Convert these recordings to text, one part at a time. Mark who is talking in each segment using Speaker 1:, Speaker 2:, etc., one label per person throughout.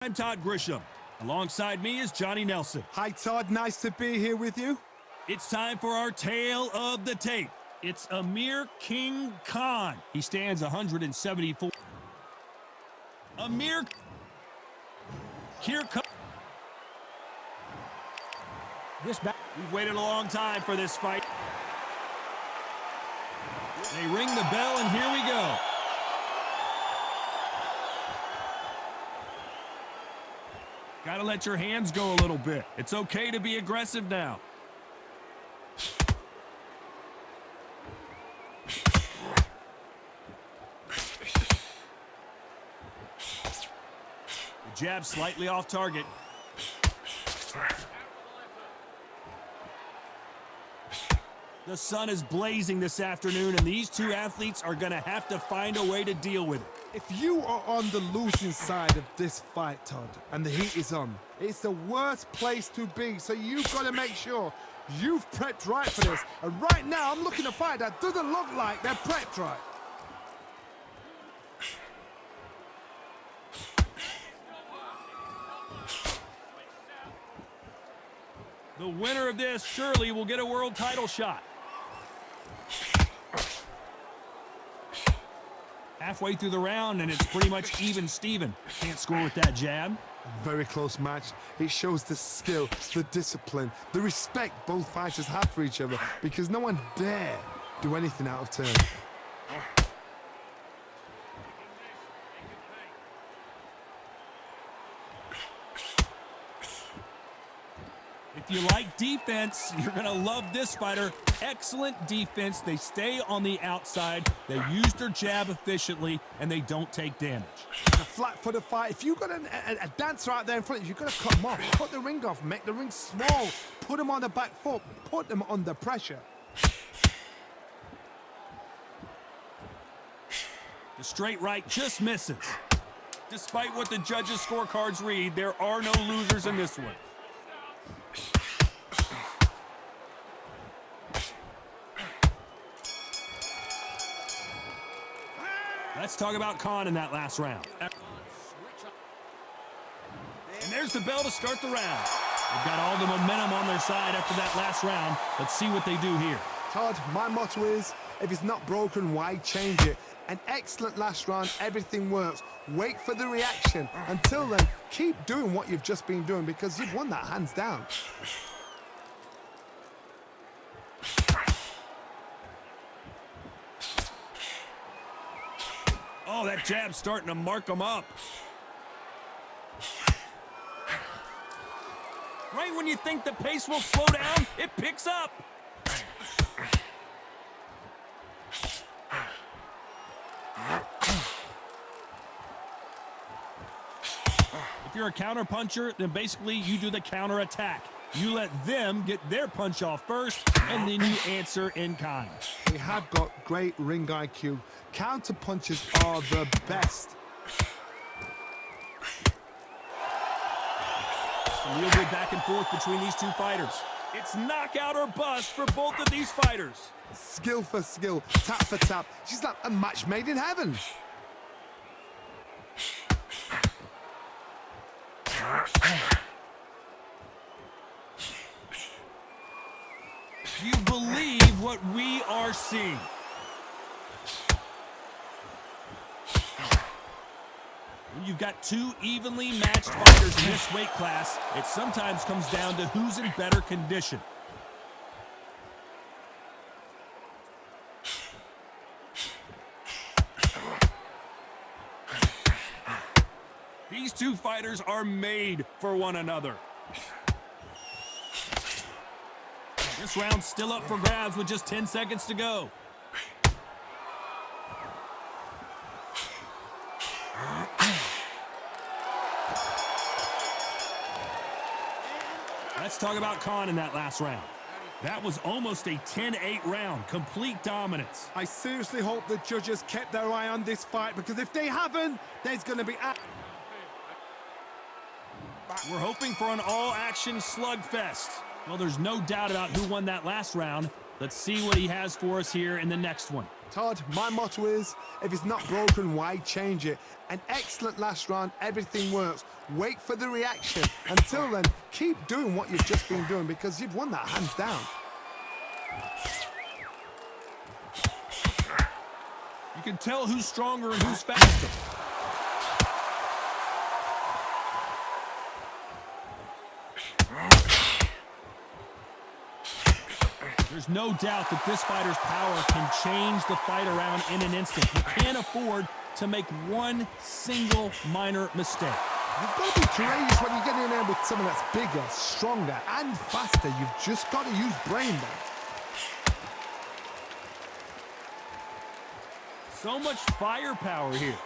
Speaker 1: I'm Todd Grisham. Alongside me is Johnny Nelson.
Speaker 2: Hi, Todd. Nice to be here with you.
Speaker 1: It's time for our tale of the tape. It's Amir King Khan. He stands 174. Amir Khan. We've waited a long time for this fight. They ring the bell, and here we go. Gotta let your hands go a little bit. It's okay to be aggressive now. The jab slightly off target. The sun is blazing this afternoon, and these two athletes are going to have to find a way to deal with it.
Speaker 2: If you are on the losing side of this fight, Todd, and the heat is on, it's the worst place to be, so you've got to make sure you've prepped right for this. And right now, I'm looking at a fight that doesn't look like they're prepped right.
Speaker 1: The winner of this surely will get a world title shot. Halfway through the round, and it's pretty much even Steven. Can't score with that jab.
Speaker 2: Very close match. It shows the skill, the discipline, the respect both fighters have for each other, because no one dare do anything out of turn.
Speaker 1: If you like defense, you're going to love this fighter. Excellent defense. They stay on the outside. They use their jab efficiently, and they don't take damage.
Speaker 2: A flat-footed fight. If you've got a dancer out there in front of you, you've got to cut them off. Cut the ring off. Make the ring small. Put them on the back foot. Put them under pressure.
Speaker 1: The straight right just misses. Despite what the judges' scorecards read, there are no losers in this one. Let's talk about Khan in that last round. And there's the bell to start the round. They've got all the momentum on their side after that last round. Let's see what they do here.
Speaker 2: Todd, my motto is, if it's not broken, why change it? An excellent last round, everything works. Wait for the reaction. Until then, keep doing what you've just been doing, because you've won that hands down.
Speaker 1: Oh, that jab's starting to mark them up. Right when you think the pace will slow down, it picks up. If you're a counter puncher, then basically you do the counter attack. You let them get their punch off first, and then you answer in kind.
Speaker 2: They have got great ring IQ. Counter punches are the best.
Speaker 1: A real good back and forth between these two fighters. It's knockout or bust for both of these fighters.
Speaker 2: Skill for skill, tap for tap. She's like a match made in heaven.
Speaker 1: Do you believe what we are seeing? When you've got two evenly matched fighters in this weight class, it sometimes comes down to who's in better condition. These two fighters are made for one another. This round's still up for grabs with just 10 seconds to go. Let's talk about Khan in that last round. That was almost a 10-8 round, complete dominance.
Speaker 2: I seriously hope the judges kept their eye on this fight, because if they haven't, there's going to be...
Speaker 1: We're hoping for an all-action slugfest. Well, there's no doubt about who won that last round. Let's see what he has for us here in the next one.
Speaker 2: Todd, my motto is, if it's not broken, why change it? An excellent last round, everything works. Wait for the reaction. Until then, keep doing what you've just been doing because you've won that hands down.
Speaker 1: You can tell who's stronger and who's faster. There's no doubt that this fighter's power can change the fight around in an instant. You can't afford to make one single minor mistake.
Speaker 2: You've got to be courageous when you get in there with someone that's bigger, stronger, and faster. You've just got to use brain there.
Speaker 1: So much firepower here.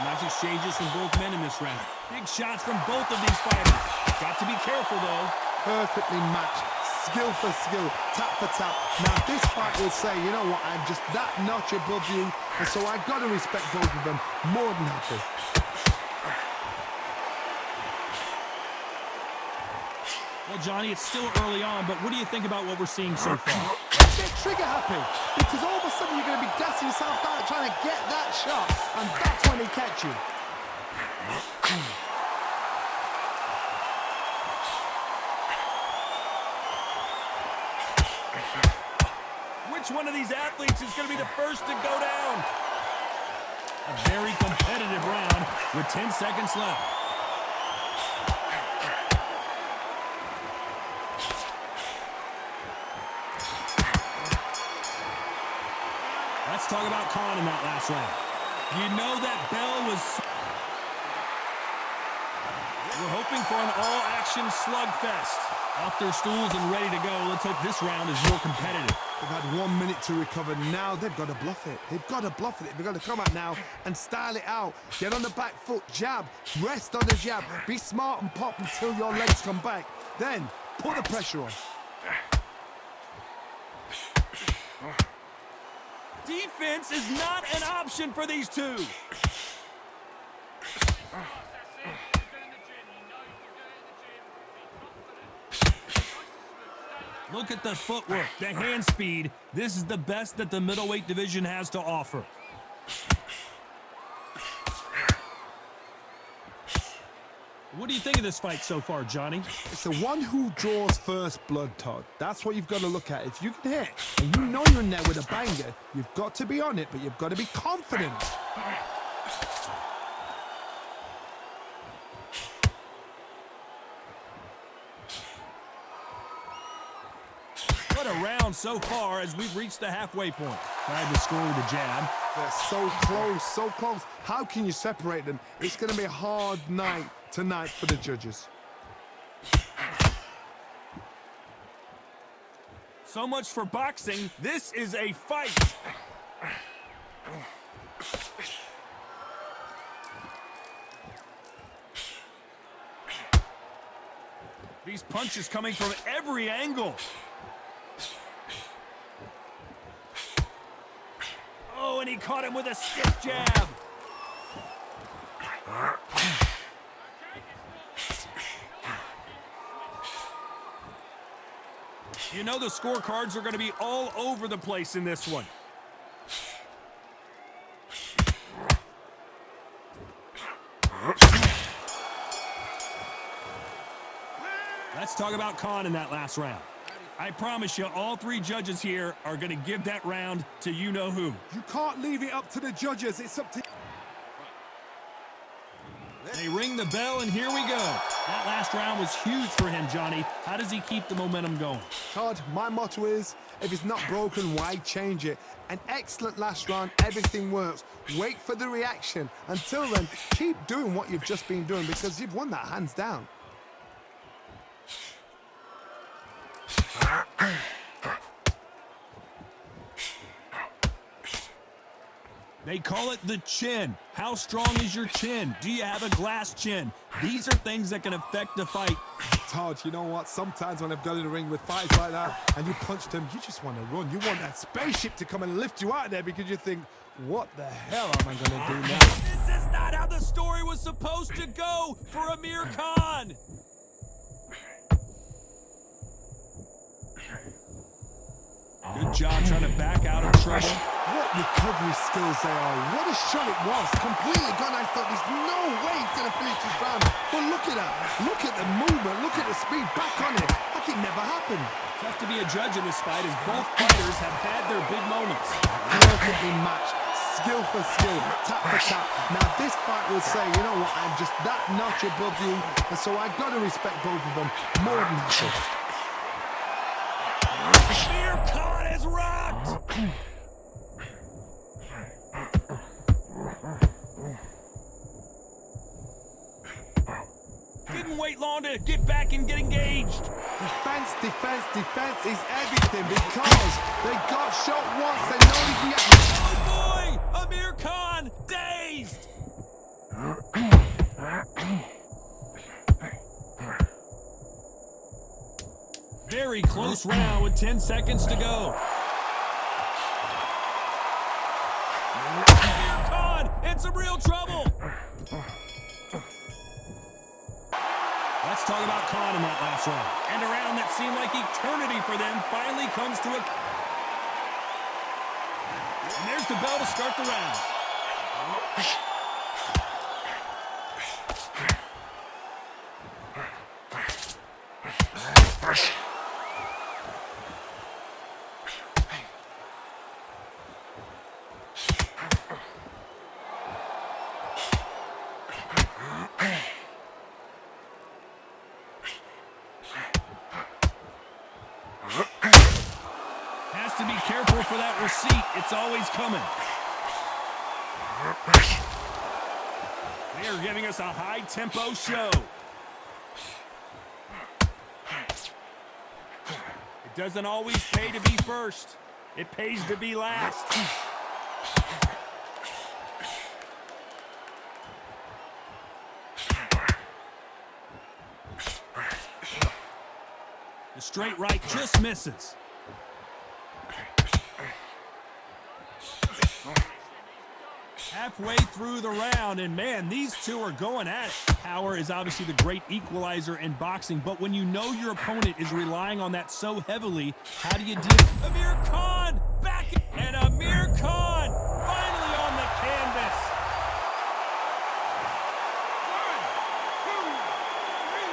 Speaker 1: Nice exchanges from both men in this round. Big shots from both of these fighters. Got to be careful, though.
Speaker 2: Perfectly matched. Skill for skill. Tap for tap. Now, this fight will say, you know what, I'm just that notch above you. And so I've got to respect both of them. More than happy.
Speaker 1: Well, Johnny, it's still early on, but what do you think about what we're seeing so far?
Speaker 2: Get trigger happy, because all of a sudden you're going to be gassing yourself out trying to get that shot, and that's when they catch you.
Speaker 1: Which one of these athletes is going to be the first to go down? A very competitive round with 10 seconds left. Let's talk about Khan in that last round. You know that bell was... We're hoping for an all-action slugfest. Off their stools and ready to go. Let's hope this round is more competitive.
Speaker 2: They've had 1 minute to recover. Now they've got to bluff it. They've got to bluff it. They've got to come out now and style it out. Get on the back foot, jab, rest on the jab. Be smart and pop until your legs come back. Then put the pressure on.
Speaker 1: Defense is not an option for these two. Look at the footwork, the hand speed. This is the best that the middleweight division has to offer. What do you think of this fight so far, Johnny?
Speaker 2: It's the one who draws first blood, Todd. That's what you've got to look at. If you can hit, and you know you're in there with a banger, you've got to be on it, but you've got to be confident.
Speaker 1: What a round so far as we've reached the halfway point. Tried to score with a jab.
Speaker 2: They're so close, so close. How can you separate them? It's going to be a hard night tonight for the judges.
Speaker 1: So much for boxing. This is a fight. These punches coming from every angle. Oh, and he caught him with a stiff jab. You know the scorecards are going to be all over the place in this one. Let's talk about Khan in that last round. I promise you, all three judges here are going to give that round to you-know-who.
Speaker 2: You can't leave it up to the judges. It's up to...
Speaker 1: They ring the bell, and here we go. That last round was huge for him, Johnny. How does he keep the momentum going?
Speaker 2: Todd, my motto is, if it's not broken, why change it? An excellent last round, everything works. Wait for the reaction. Until then, keep doing what you've just been doing because you've won that hands down.
Speaker 1: They call it the chin. How strong is your chin? Do you have a glass chin? These are things that can affect the fight.
Speaker 2: Todd, you know what? Sometimes when I've done in the ring with fights like that and you punch them, you just want to run. You want that spaceship to come and lift you out of there because you think, what the hell am I going to do now?
Speaker 1: This is not how the story was supposed to go for Amir Khan. Good job trying to back out of trouble.
Speaker 2: What recovery skills they are. What a shot it was. Completely gone. I thought there's no way he's going to finish this round. But look at that. Look at the movement. Look at the speed. Back on it. Like it never happened.
Speaker 1: Tough to be a judge in this fight as both fighters have had their big moments.
Speaker 2: Perfectly matched. Skill for skill. Tap for tap. Now this fight will say, you know what, I'm just that notch above you. And so I got to respect both of them more than happy.
Speaker 1: Amir Khan is rocked. Didn't wait long to get back and get engaged.
Speaker 2: Defense, defense, defense is everything because they got shot once. They know they can get.
Speaker 1: Oh boy, Amir Khan dazed. Very close round with 10 seconds to go. Amir Khan in some real trouble. Let's talk about Khan in that last round. And a round that seemed like eternity for them finally comes to a... And there's the bell to start the round. Has to be careful for that receipt. It's always coming. They are giving us a high-tempo show. It doesn't always pay to be first. It pays to be last. The straight right just misses. Halfway through the round, and man, these two are going at it. Power is obviously the great equalizer in boxing, but when you know your opponent is relying on that so heavily, how do you deal? Amir Khan back, and Amir Khan finally on the canvas. 1, 2, 3.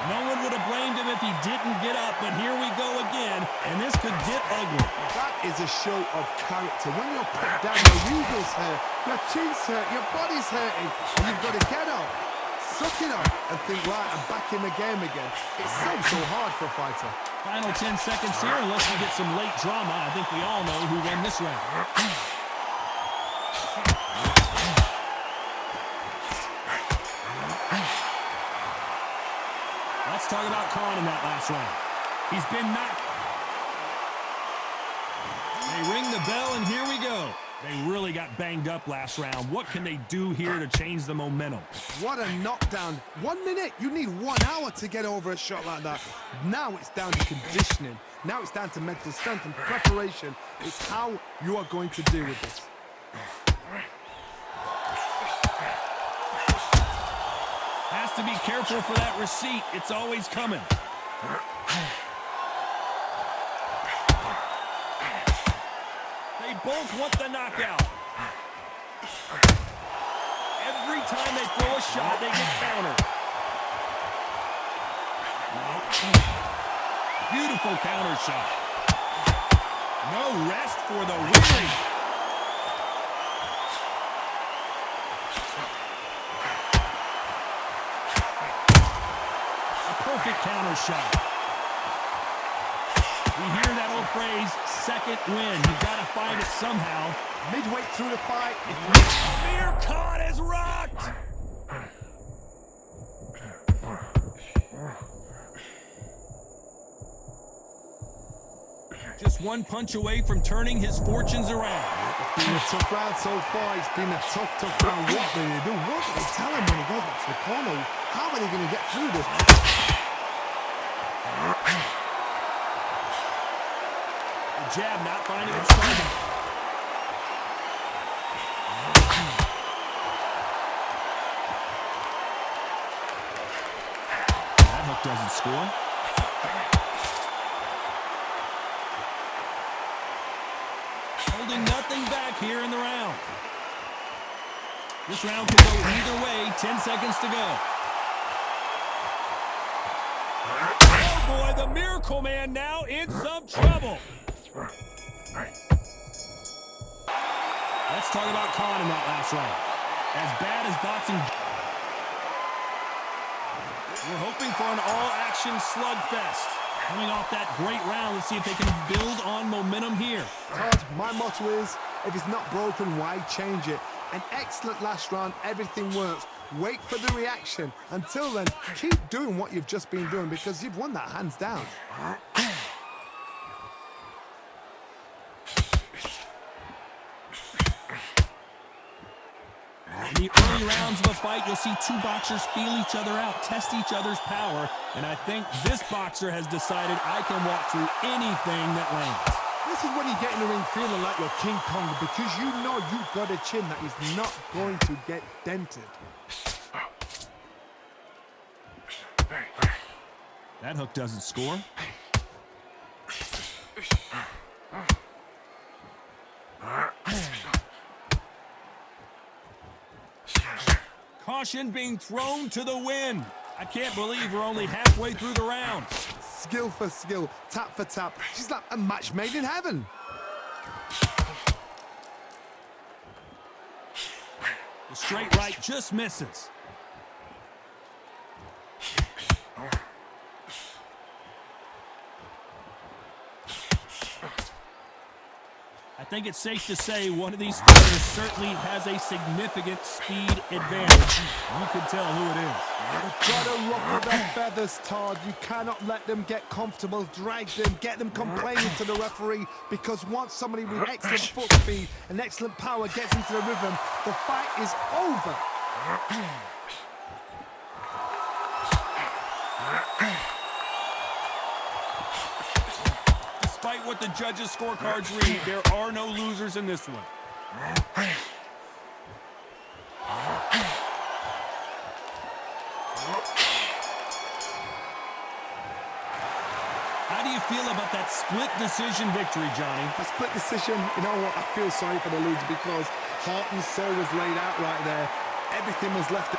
Speaker 1: No one would have blamed him if he didn't get up, but here we go again, and this could get ugly.
Speaker 2: That is a show of character. When you're put down, your eagles hurt, your chin's hurt, your body's hurting, and you've got to get up, suck it up, and think, right, I'm back in the game again. It's so hard for a fighter.
Speaker 1: Final 10 seconds here, unless we get some late drama. I think we all know who won this round. Let's talk about Khan in that last round. He's been knocked. They ring the bell, and here we go. They really got banged up last round. What can they do here to change the momentum?
Speaker 2: What a knockdown. 1 minute. You need 1 hour to get over a shot like that. Now it's down to conditioning. Now it's down to mental strength and preparation. It's how you are going to deal with this.
Speaker 1: Has to be careful for that receipt. It's always coming. They both want the knockout. Every time they throw a shot, they get countered. Beautiful counter shot. No rest for the win. Perfect counter shot. We hear that old phrase, second win. You've got to find it somehow.
Speaker 2: Midway through the fight,
Speaker 1: Amir Khan is rocked. Just one punch away from turning his fortunes around.
Speaker 2: It's been a tough round so far. It's been a tough round. What do they do? What do they tell him when he goes back to the corner? How are they going to get through this?
Speaker 1: The jab not finding its target. That hook doesn't score. Holding nothing back here in the round. This round could go either way. 10 seconds to go. Oh boy, the Miracle Man now in some trouble. Let's talk about Khan in that last round. As bad as boxing. We're hoping for an all-action slugfest. Coming off that great round, let's see if they can build on momentum here.
Speaker 2: Todd, my motto is, if it's not broken, why change it? An excellent last round, everything works. Wait for the reaction. Until then, keep doing what you've just been doing because you've won that hands down.
Speaker 1: In the early rounds of a fight, you'll see two boxers feel each other out, test each other's power, and I think this boxer has decided I can walk through anything that lands.
Speaker 2: This is when you get in the ring feeling like you're King Kong because you know you've got a chin that is not going to get dented.
Speaker 1: That hook doesn't score. Caution being thrown to the wind. I can't believe we're only halfway through the round.
Speaker 2: Skill for skill, tap for tap. She's like a match made in heaven.
Speaker 1: The straight right just misses. I think it's safe to say one of these fighters certainly has a significant speed advantage. You can tell who it is.
Speaker 2: You've got to ruffle their feathers, Todd. You cannot let them get comfortable, drag them, get them complaining to the referee, because once somebody with excellent foot speed and excellent power gets into the rhythm, the fight is over.
Speaker 1: Despite what the judges' scorecards read, there are no losers in this one. How do you feel about that split decision victory, Johnny?
Speaker 2: A split decision, you know what, I feel sorry for the loser because heart and soul was laid out right there. Everything was left.